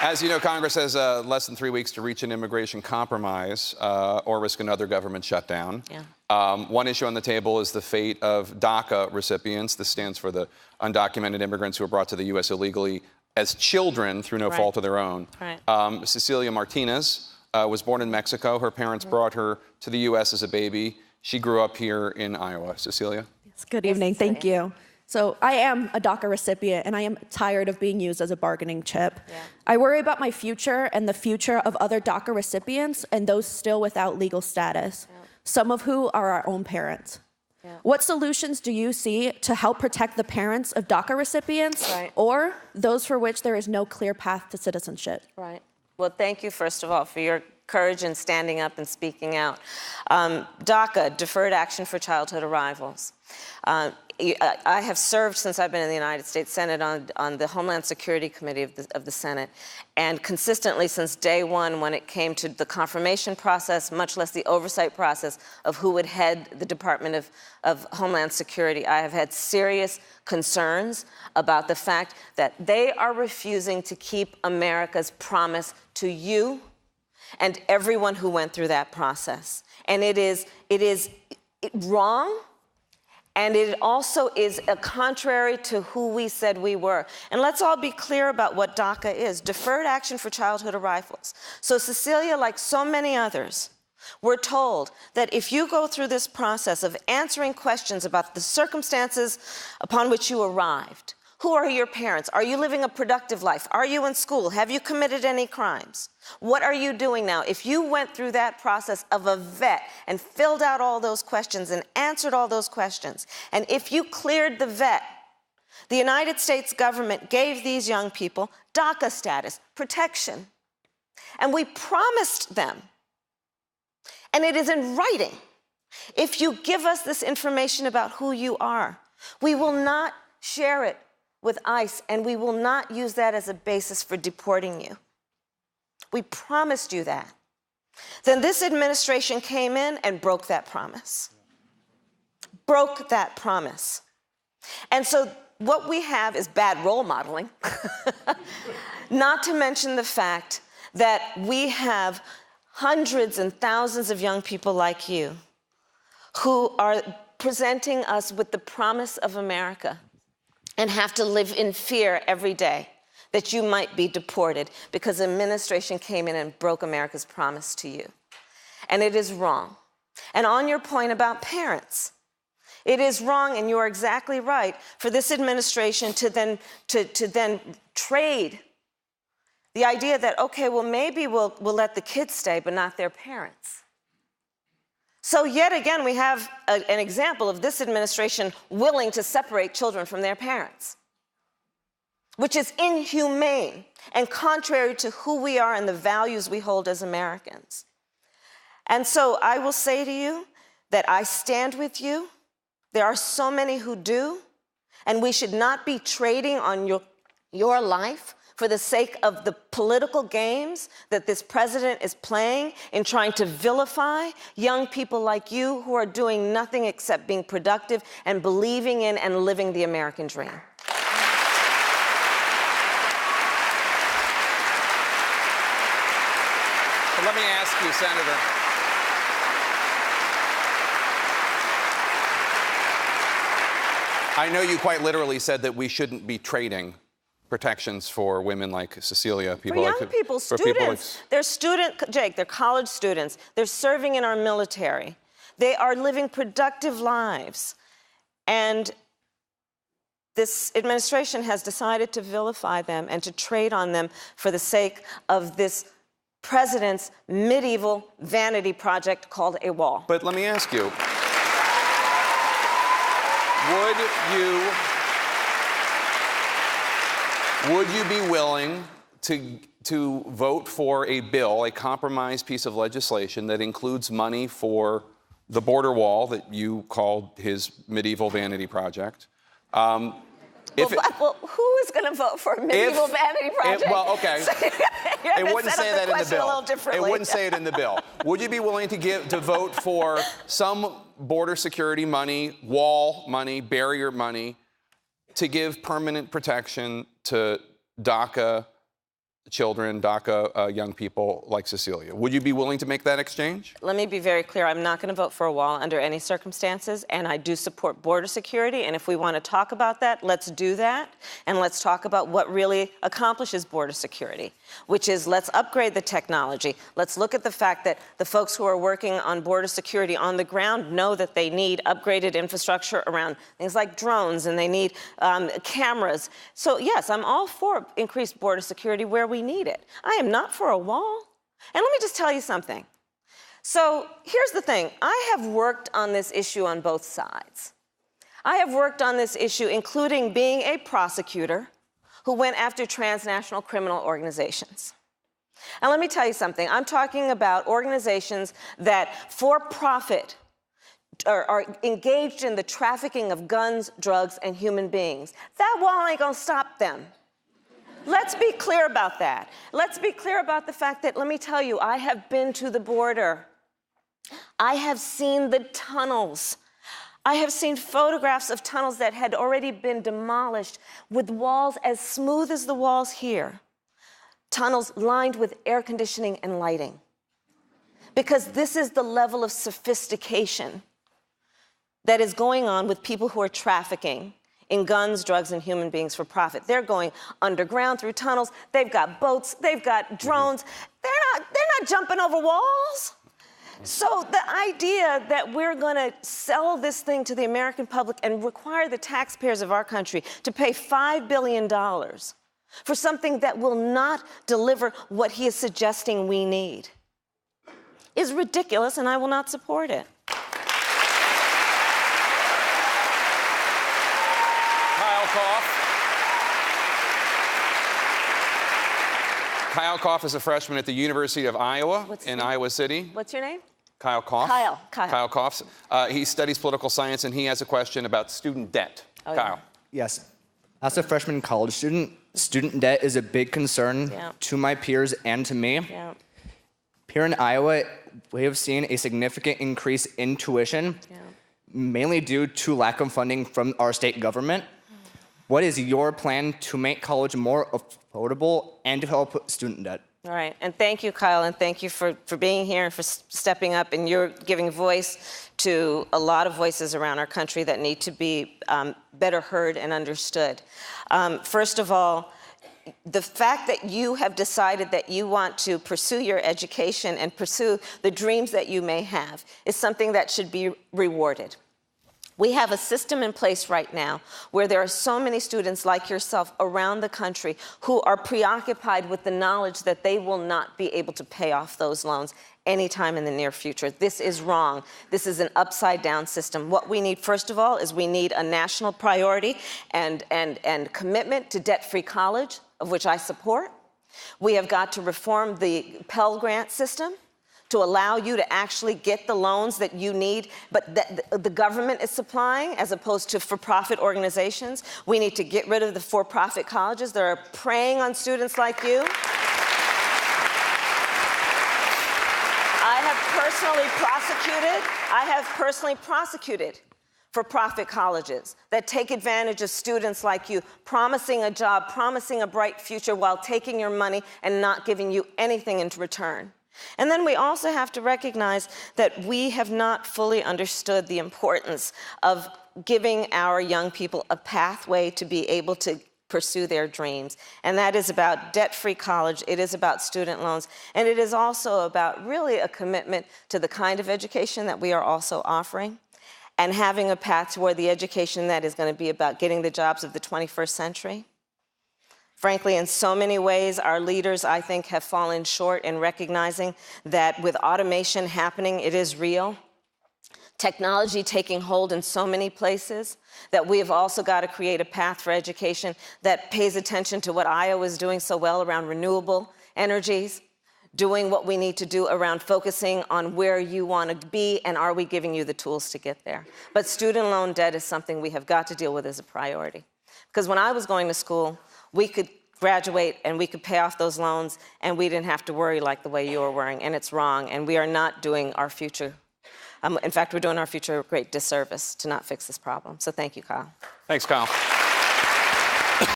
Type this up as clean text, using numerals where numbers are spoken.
As you know, Congress has less than 3 weeks to reach an immigration compromise or risk another government shutdown. Yeah. One issue on the table is the fate of DACA recipients. This stands for the undocumented immigrants who were brought to the U.S. illegally as children through no fault of their own. Right. Cecilia Martinez was born in Mexico. Her parents brought her to the U.S. as a baby. She grew up here in Iowa. Cecilia? Yes, good evening. Thank you. So I am a DACA recipient, and I am tired of being used as a bargaining chip. Yeah. I worry about my future and the future of other DACA recipients and those still without legal status, some of who are our own parents. Yeah. What solutions do you see to help protect the parents of DACA recipients or those for which there is no clear path to citizenship? Right. Well, thank you, first of all, for your courage in standing up and speaking out. DACA, Deferred Action for Childhood Arrivals. I have served since I've been in the United States Senate on the Homeland Security Committee of the Senate, and consistently since day one when it came to the confirmation process, much less the oversight process of who would head the Department of Homeland Security, I have had serious concerns about the fact that they are refusing to keep America's promise to you and everyone who went through that process. And it is wrong. And it also is contrary to who we said we were. And let's all be clear about what DACA is, Deferred Action for Childhood Arrivals. So Cecilia, like so many others, were told that if you go through this process of answering questions about the circumstances upon which you arrived, who are your parents? Are you living a productive life? Are you in school? Have you committed any crimes? What are you doing now? If you went through that process of a vet and filled out all those questions and answered all those questions, and if you cleared the vet, the United States government gave these young people DACA status, protection. And we promised them, and it is in writing, if you give us this information about who you are, we will not share it with ICE, and we will not use that as a basis for deporting you. We promised you that. Then this administration came in and broke that promise. Broke that promise. And so what we have is bad role modeling, not to mention the fact that we have hundreds and thousands of young people like you who are presenting us with the promise of America and have to live in fear every day that you might be deported because the administration came in and broke America's promise to you. And it is wrong. And on your point about parents, it is wrong, and you are exactly right, for this administration to then trade the idea that, okay, well, maybe we'll let the kids stay, but not their parents. So yet again, we have an example of this administration willing to separate children from their parents, which is inhumane and contrary to who we are and the values we hold as Americans. And so I will say to you that I stand with you. There are so many who do, and we should not be trading on your life for the sake of the political games that this president is playing in trying to vilify young people like you who are doing nothing except being productive and believing in and living the American dream. So let me ask you, Senator. I know you quite literally said that we shouldn't be trading protections for women like Cecilia. For young people, students. They're college students. They're serving in our military. They are living productive lives. And this administration has decided to vilify them and to trade on them for the sake of this president's medieval vanity project called a wall. But let me ask you, would you be willing to vote for a bill, a compromise piece of legislation that includes money for the border wall that you called his medieval vanity project? Well, who is going to vote for a medieval vanity project? Okay. It wouldn't say that in the bill. It wouldn't say it in the bill. Would you be willing to vote for some border security money, wall money, barrier money, to give permanent protection to DACA children, DACA young people like Cecilia. Would you be willing to make that exchange? Let me be very clear. I'm not going to vote for a wall under any circumstances, and I do support border security. And if we want to talk about that, let's do that. And let's talk about what really accomplishes border security, which is let's upgrade the technology. Let's look at the fact that the folks who are working on border security on the ground know that they need upgraded infrastructure around things like drones, and they need cameras. So yes, I'm all for increased border security where we need it. I am not for a wall. And let me just tell you something. So here's the thing. I have worked on this issue on both sides. I have worked on this issue, including being a prosecutor who went after transnational criminal organizations. And let me tell you something. I'm talking about organizations that, for profit, are engaged in the trafficking of guns, drugs, and human beings. That wall ain't gonna stop them. Let's be clear about that. Let's be clear about the fact that, let me tell you, I have been to the border. I have seen the tunnels. I have seen photographs of tunnels that had already been demolished with walls as smooth as the walls here. Tunnels lined with air conditioning and lighting. Because this is the level of sophistication that is going on with people who are trafficking in guns, drugs, and human beings for profit. They're going underground through tunnels. They've got boats. They've got drones. They're not jumping over walls. So the idea that we're going to sell this thing to the American public and require the taxpayers of our country to pay $5 billion for something that will not deliver what he is suggesting we need is ridiculous, and I will not support it. Kyle Koff is a freshman at the University of Iowa in Iowa City. What's your name? Kyle Koff. Kyle Koff. He studies political science, and he has a question about student debt. Oh, Kyle. Yes. As a freshman college student, student debt is a big concern to my peers and to me. Yeah. Here in Iowa, we have seen a significant increase in tuition, mainly due to lack of funding from our state government. What is your plan to make college more affordable and to help student debt? All right, and thank you, Kyle, and thank you for being here and for stepping up, and you're giving voice to a lot of voices around our country that need to be better heard and understood. First of all, the fact that you have decided that you want to pursue your education and pursue the dreams that you may have is something that should be rewarded. We have a system in place right now where there are so many students like yourself around the country who are preoccupied with the knowledge that they will not be able to pay off those loans anytime in the near future. This is wrong. This is an upside-down system. What we need, first of all, is we need a national priority and commitment to debt-free college, of which I support. We have got to reform the Pell Grant system to allow you to actually get the loans that you need, but that the government is supplying, as opposed to for-profit organizations. We need to get rid of the for-profit colleges that are preying on students like you. I have personally prosecuted for-profit colleges that take advantage of students like you, promising a job, promising a bright future while taking your money and not giving you anything in return. And then we also have to recognize that we have not fully understood the importance of giving our young people a pathway to be able to pursue their dreams. And that is about debt-free college, it is about student loans, and it is also about really a commitment to the kind of education that we are also offering, and having a path toward the education that is going to be about getting the jobs of the 21st century. Frankly, in so many ways, our leaders, I think, have fallen short in recognizing that with automation happening, it is real. Technology taking hold in so many places, that we have also got to create a path for education that pays attention to what Iowa is doing so well around renewable energies, doing what we need to do around focusing on where you want to be and are we giving you the tools to get there. But student loan debt is something we have got to deal with as a priority. Because when I was going to school, we could graduate and we could pay off those loans and we didn't have to worry like the way you are worrying, and it's wrong, and we are not doing our future. In fact, we're doing our future a great disservice to not fix this problem. So thank you, Kyle. Thanks, Kyle.